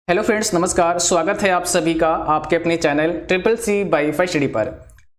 Hello friends, नमस्कार। स्वागत है आप सभी का आपके अपने चैनल CCC वाईफाई स्टडी पर।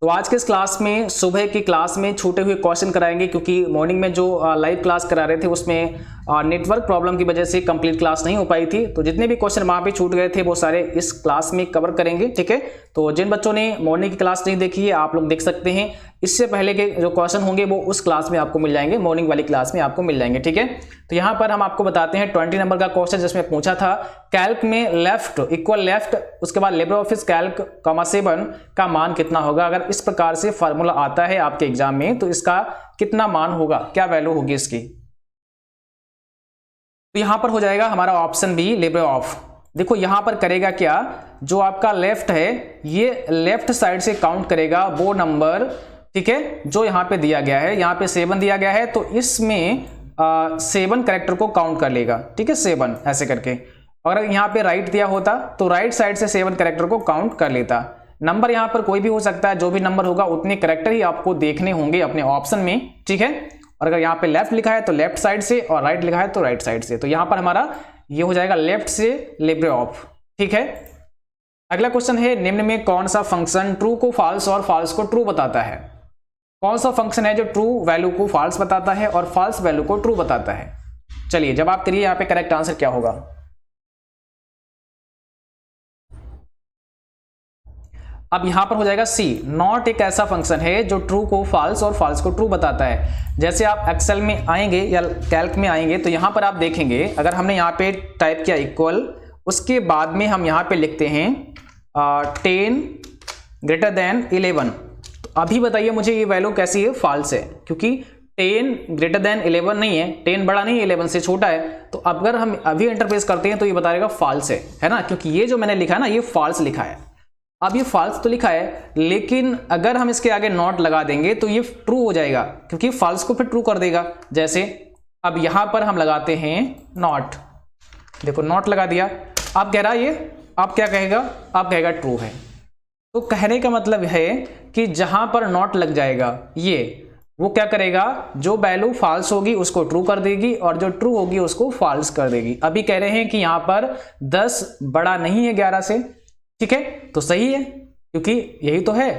तो आज के इस क्लास में सुबह की क्लास में छूटे हुए क्वेश्चन कराएंगे, क्योंकि मॉर्निंग में जो लाइव क्लास करा रहे थे उसमें नेटवर्क प्रॉब्लम की वजह से कंप्लीट क्लास नहीं हो पाई थी। तो जितने भी क्वेश्चन वहाँ पे छूट गए थे वो सारे इस क्लास में कवर करेंगे, ठीक है। तो जिन बच्चों ने मॉर्निंग की क्लास नहीं देखी है आप लोग देख सकते हैं। इससे पहले के जो क्वेश्चन होंगे वो उस क्लास में आपको मिल जाएंगे, मॉर्निंग वाली क्लास में आपको मिल जाएंगे, ठीक है। तो यहाँ पर हम आपको बताते हैं 20 नंबर का क्वेश्चन, जिसमें पूछा था कैल्क में लेफ्ट इक्वल लेफ्ट, उसके बाद लिब्रे ऑफिस कैल्क 7 का मान कितना होगा। अगर इस प्रकार से फार्मूला आता है आपके एग्जाम में तो इसका कितना मान होगा, क्या वैल्यू होगी इसकी। तो यहां पर हो जाएगा हमारा ऑप्शन बी लिब्रे ऑफ। देखो यहां पर करेगा क्या, जो आपका लेफ्ट है ये लेफ्ट साइड से काउंट करेगा वो नंबर, ठीक है, जो यहां पे दिया गया है। यहां पे 7 दिया गया है तो इसमें 7 कैरेक्टर को काउंट कर लेगा, ठीक है, 7 ऐसे करके। अगर यहां पे राइट दिया होता तो राइट साइड से 7 कैरेक्टर को काउंट कर लेता। नंबर यहां पर कोई भी हो सकता है, जो भी नंबर होगा उतने कैरेक्टर ही आपको देखने होंगे अपने ऑप्शन में, ठीक है। और अगर यहाँ पे लेफ्ट लिखा है तो लेफ्ट साइड से, और राइट लिखा है तो राइट साइड से। तो यहाँ पर हमारा ये हो जाएगा लेफ्ट से लिब्रे ऑफ, ठीक है। अगला क्वेश्चन है, निम्न में कौन सा फंक्शन ट्रू को फॉल्स और फॉल्स को ट्रू बताता है। कौन सा फंक्शन है जो ट्रू वैल्यू को फॉल्स बताता है और फॉल्स वैल्यू को ट्रू बताता है। चलिए जवाब करिए, यहाँ पे करेक्ट आंसर क्या होगा। अब यहां पर हो जाएगा सी, नॉट एक ऐसा फंक्शन है जो ट्रू को फॉल्स और फॉल्स को ट्रू बताता है। जैसे आप एक्सेल में आएंगे या कैल्क में आएंगे तो यहां पर आप देखेंगे, अगर हमने यहां पे टाइप किया इक्वल, उसके बाद में हम यहां पे लिखते हैं 10 ग्रेटर देन 11। तो अभी बताइए मुझे ये वैल्यू कैसी है, फॉल्स है, क्योंकि 10 ग्रेटर देन 11 नहीं है, 10 बड़ा नहीं है, 11 से छोटा है। तो अगर हम अभी इंटरप्रेस करते हैं तो ये बताएगा फॉल्स है ना, क्योंकि ये जो मैंने लिखा है ना ये फॉल्स लिखा है। अब ये फॉल्स तो लिखा है, लेकिन अगर हम इसके आगे नॉट लगा देंगे तो ये ट्रू हो जाएगा, क्योंकि फॉल्स को फिर ट्रू कर देगा। जैसे अब यहां पर हम लगाते हैं नॉट, देखो नॉट लगा दिया। अब कह रहा है ये, अब क्या कहेगा, अब कहेगा ट्रू है। तो कहने का मतलब है कि जहां पर नॉट लग जाएगा ये, वो क्या करेगा, जो वैल्यू फॉल्स होगी उसको ट्रू कर देगी और जो ट्रू होगी उसको फॉल्स कर देगी। अभी कह रहे हैं कि यहां पर 10 बड़ा नहीं है 11 से, ठीक है, तो सही है, क्योंकि यही तो है।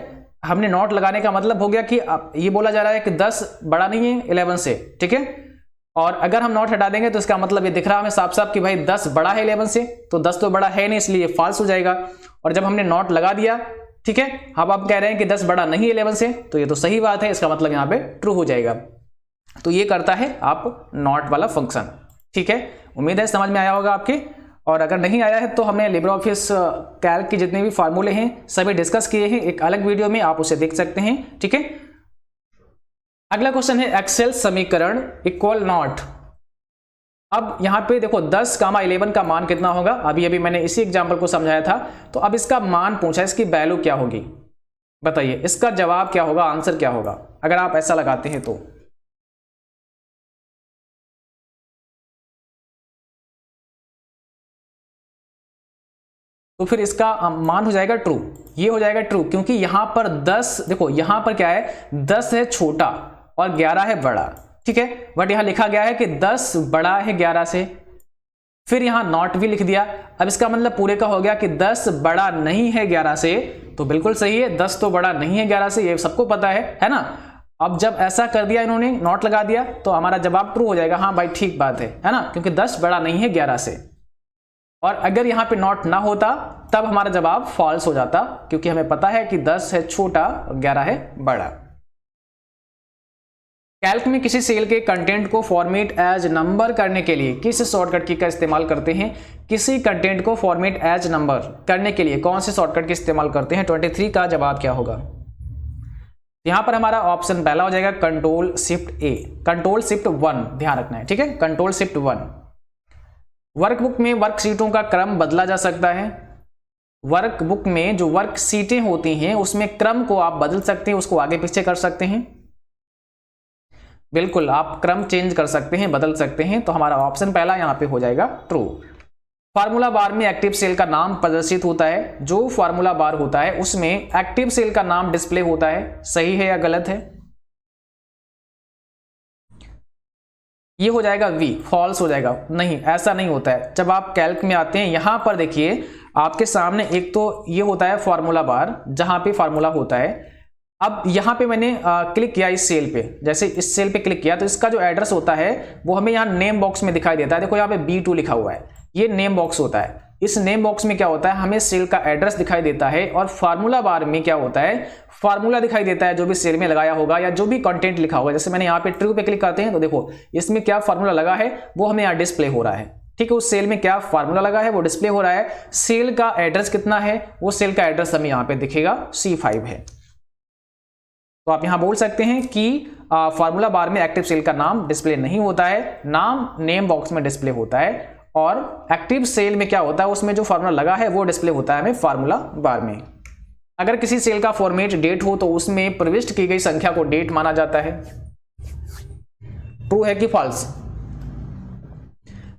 हमने नॉट लगाने का मतलब हो गया कि ये बोला जा रहा है कि 10 बड़ा नहीं है 11 से, ठीक है। और अगर हम नॉट हटा देंगे तो इसका मतलब ये दिख रहा है हमें साफ साफ कि भाई 10 बड़ा है 11 से, तो 10 तो बड़ा है नहीं, इसलिए फॉल्स हो जाएगा। और जब हमने नॉट लगा दिया, ठीक है, अब आप कह रहे हैं कि 10 बड़ा नहीं है 11 से, तो ये तो सही बात है, इसका मतलब यहाँ पे ट्रू हो जाएगा। तो ये करता है आप नॉट वाला फंक्शन, ठीक है। उम्मीद है समझ में आया होगा आपके। और अगर नहीं आया है तो हमने लिब्रे ऑफिस कैल्क के जितने भी फार्मूले हैं सभी डिस्कस किए हैं एक अलग वीडियो में, आप उसे देख सकते हैं, ठीक है। अगला क्वेश्चन है, एक्सेल समीकरण इक्वल नॉट। अब यहां पे देखो 10, 11 का मान कितना होगा, अभी अभी मैंने इसी एग्जांपल को समझाया था। तो अब इसका मान पूछा, इसकी वैल्यू क्या होगी, बताइए इसका जवाब क्या होगा, आंसर क्या होगा अगर आप ऐसा लगाते हैं तो फिर इसका मान हो जाएगा ट्रू। ये हो जाएगा ट्रू, क्योंकि यहां पर 10, देखो यहां पर क्या है, 10 है छोटा और 11 है बड़ा, ठीक है। बट यहां लिखा गया है कि 10 बड़ा है 11 से, फिर यहां नॉट भी लिख दिया। अब इसका मतलब पूरे का हो गया कि 10 बड़ा नहीं है 11 से, तो बिल्कुल सही है, 10 तो बड़ा नहीं है 11 से, ये सबको पता है ना। अब जब ऐसा कर दिया इन्होंने, नॉट लगा दिया, तो हमारा जवाब ट्रू हो जाएगा। हाँ भाई ठीक बात है ना, क्योंकि 10 बड़ा नहीं है 11 से। और अगर यहां पे नॉट ना होता तब हमारा जवाब फॉल्स हो जाता, क्योंकि हमें पता है कि 10 है छोटा और 11 है बड़ा। कैल्क में किसी सेल के कंटेंट को फॉर्मेट एज नंबर करने के लिए किस शॉर्टकट की का इस्तेमाल करते हैं। किसी कंटेंट को फॉर्मेट एज नंबर करने के लिए कौन से शॉर्टकट का इस्तेमाल करते हैं। 23 का जवाब क्या होगा। यहां पर हमारा ऑप्शन पहला हो जाएगा कंट्रोल शिफ्ट ए, कंट्रोल शिफ्ट 1 ध्यान रखना है, ठीक है, कंट्रोल शिफ्ट 1। वर्कबुक में वर्कशीटों का क्रम बदला जा सकता है। वर्कबुक में जो वर्कशीटें होती हैं उसमें क्रम को आप बदल सकते हैं, उसको आगे पीछे कर सकते हैं, बिल्कुल आप क्रम चेंज कर सकते हैं, बदल सकते हैं। तो हमारा ऑप्शन पहला यहां पे हो जाएगा ट्रू। फार्मूला बार में एक्टिव सेल का नाम प्रदर्शित होता है। जो फार्मूला बार होता है उसमें एक्टिव सेल का नाम डिस्प्ले होता है, सही है या गलत है। ये हो जाएगा वी, फॉल्स हो जाएगा। नहीं, ऐसा नहीं होता है। जब आप कैल्क में आते हैं यहां पर देखिए आपके सामने एक तो ये होता है फार्मूला बार, जहां पे फार्मूला होता है। अब यहाँ पे मैंने क्लिक किया इस सेल पे, जैसे इस सेल पे क्लिक किया तो इसका जो एड्रेस होता है वो हमें यहाँ नेम बॉक्स में दिखाई देता है। देखो यहाँ पे B2 लिखा हुआ है, ये नेम बॉक्स होता है। इस नेम बॉक्स में क्या होता है, हमें सेल का एड्रेस दिखाई देता है, और फार्मूला बार में क्या होता है, फार्मूला दिखाई देता है जो भी सेल में लगाया होगा या जो भी कंटेंट लिखा होगा। जैसे मैंने यहाँ पे ट्रू पे क्लिक करते हैं तो देखो इसमें क्या फार्मूला लगा है वो हमें यहाँ डिस्प्ले हो रहा है। ठीक है, उस सेल में क्या फार्मूला लगा है वो डिस्प्ले हो रहा है। सेल का एड्रेस कितना है, वो सेल का एड्रेस हमें यहाँ पे दिखेगा C5 है। तो आप यहां बोल सकते हैं कि फार्मूला बार में एक्टिव सेल का नाम डिस्प्ले नहीं होता है, नाम नेम बॉक्स में डिस्प्ले होता है, और एक्टिव सेल में क्या होता है उसमें जो फार्मूला लगा है वो डिस्प्ले होता है हमें फार्मूला बार में। अगर किसी सेल का फॉर्मेट डेट हो तो उसमें प्रविष्ट की गई संख्या को डेट माना जाता है। ट्रू है कि फॉल्स?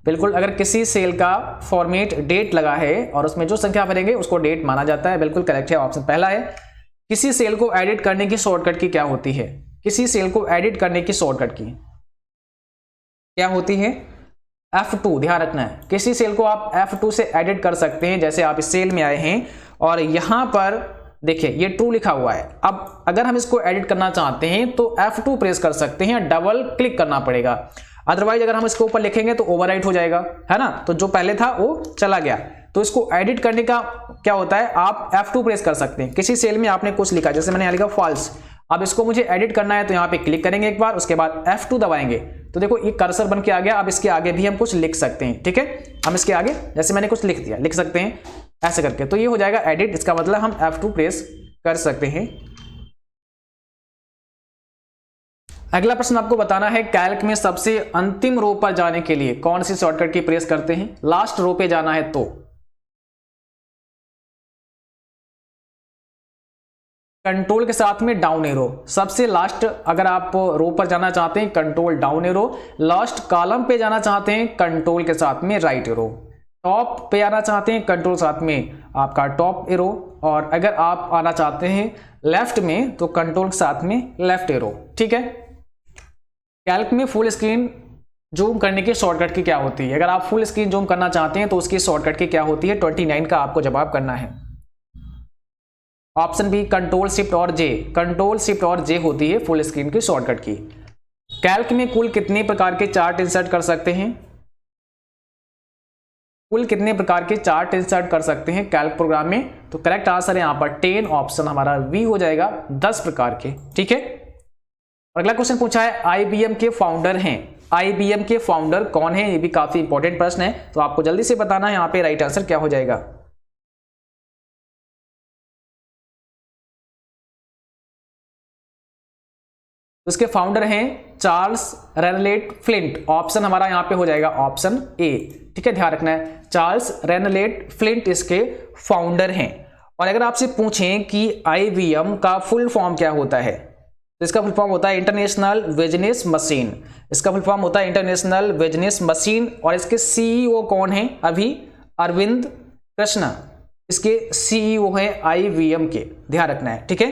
बिल्कुल, अगर किसी सेल का फॉर्मेट डेट लगा है और उसमें जो संख्या भरेंगे उसको डेट माना जाता है। बिल्कुल करेक्ट है, ऑप्शन पहला है। किसी सेल को एडिट करने की शॉर्टकट की क्या होती है? किसी सेल को एडिट करने की शॉर्टकट की क्या होती है? F2, ध्यान रखना है। किसी सेल को आप F2 से एडिट कर सकते हैं। जैसे आप इस सेल में आए हैं और यहां पर देखिए ये ट्रू लिखा हुआ है। अब अगर हम इसको एडिट करना चाहते हैं तो F2 प्रेस कर सकते हैं, डबल क्लिक करना पड़ेगा। अदरवाइज अगर हम इसके ऊपर लिखेंगे तो ओवरराइट हो जाएगा, है ना। तो जो पहले था वो चला गया। तो इसको एडिट करने का क्या होता है, आप F2 प्रेस कर सकते हैं। किसी सेल में आपने कुछ लिखा, जैसे मैंने यहाँ लिखा फॉल्स, अब इसको मुझे एडिट करना है तो यहाँ पे क्लिक करेंगे एक बार, उसके बाद F2 दबाएंगे तो देखो ये कर्सर बन के आ गया। अब इसके आगे भी हम कुछ लिख सकते हैं, ठीक है। हम इसके आगे जैसे मैंने कुछ लिख दिया, लिख सकते हैं ऐसे करके, तो ये हो जाएगा एडिट। इसका मतलब हम F2 प्रेस कर सकते हैं। अगला प्रश्न आपको बताना है, कैल्क में सबसे अंतिम रो पर जाने के लिए कौन सी शॉर्टकट की प्रेस करते हैं? लास्ट रो पे जाना है तो कंट्रोल के साथ में डाउन एरो, सबसे लास्ट अगर आप रो पर जाना चाहते हैं control down arrow, last column पे जाना चाहते हैं कंट्रोल के साथ में राइट एरो, टॉप पे आना चाहते हैं कंट्रोल साथ में आपका टॉप एरो, और अगर आप आना चाहते हैं लेफ्ट में तो कंट्रोल के साथ में लेफ्ट एरो, ठीक है। कैल्क में फुल स्क्रीन जूम करने की शॉर्टकट की क्या होती है? अगर आप फुल स्क्रीन जूम करना चाहते हैं तो उसकी शॉर्टकट की क्या होती है? 29 का आपको जवाब करना है। ऑप्शन बी कंट्रोल शिफ्ट और जे, कंट्रोल शिफ्ट और जे होती है फुल स्क्रीन की शॉर्टकट की। कैल्क में कुल कितने प्रकार के चार्ट इंसर्ट कर सकते हैं? कुल कितने प्रकार के चार्ट इंसर्ट कर सकते हैं कैल्क प्रोग्राम में? तो करेक्ट आंसर है यहाँ पर 10, ऑप्शन हमारा बी हो जाएगा, 10 प्रकार के, ठीक है। और अगला क्वेश्चन पूछा है IBM के फाउंडर हैं, IBM के फाउंडर कौन है? ये भी काफी इंपॉर्टेंट प्रश्न है, तो आपको जल्दी से बताना है यहाँ पे राइट आंसर क्या हो जाएगा। उसके फाउंडर हैं चार्ल्स रेनलेट फ्लिंट, ऑप्शन हमारा यहाँ पे हो जाएगा ऑप्शन ए, ठीक है। ध्यान रखना है, चार्ल्स रेनलेट फ्लिंट इसके फाउंडर हैं। और अगर आपसे पूछें कि IBM का फुल फॉर्म क्या होता है, तो इसका फुल फॉर्म होता है इंटरनेशनल बिजनेस मशीन, इसका फुल फॉर्म होता है इंटरनेशनल बिजनेस मशीन। और इसके CEO कौन है? अभी अरविंद कृष्णा इसके CEO हैं IBM के, ध्यान रखना है, ठीक है।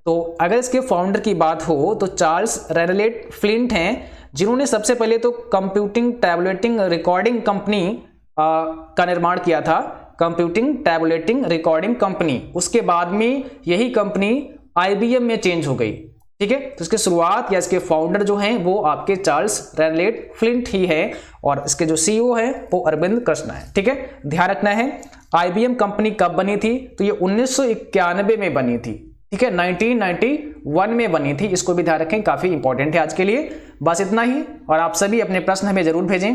तो अगर इसके फाउंडर की बात हो तो चार्ल्स रेनलेट फ्लिंट हैं, जिन्होंने सबसे पहले तो कंप्यूटिंग टैबुलेटिंग रिकॉर्डिंग कंपनी का निर्माण किया था, कंप्यूटिंग टैबुलेटिंग रिकॉर्डिंग कंपनी। उसके बाद में यही कंपनी IBM में चेंज हो गई, ठीक है। तो इसकी शुरुआत या इसके फाउंडर जो हैं वो आपके चार्ल्स रेनलेट फ्लिंट ही है, और इसके जो CEO है वो अरविंद कृष्णा है, ठीक है। ध्यान रखना है IBM कंपनी कब बनी थी? तो ये 1991 में बनी थी, ठीक है, 1991 में बनी थी। इसको भी ध्यान रखें, काफी इंपॉर्टेंट है आज के लिए। बस इतना ही, और आप सभी अपने प्रश्न हमें जरूर भेजें।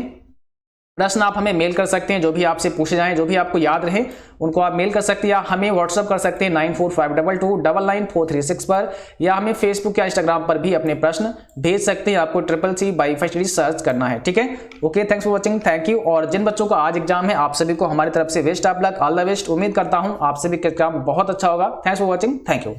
प्रश्न आप हमें मेल कर सकते हैं, जो भी आपसे पूछे जाएं, जो भी आपको याद रहे उनको आप मेल कर सकते हैं, या हमें व्हाट्सअप कर सकते हैं 9452299436 पर, या हमें फेसबुक या इंस्टाग्राम पर भी अपने प्रश्न भेज सकते हैं। आपको CCC वाईफाई स्टडी सर्च करना है, ठीक है। Okay, thanks for watching, thank you. और जिन बच्चों का आज एग्जाम है आप सभी को हमारी तरफ से best of luck, all the best. उम्मीद करता हूँ आप सभी का एग्जाम बहुत अच्छा होगा। Thanks for watching, thank you.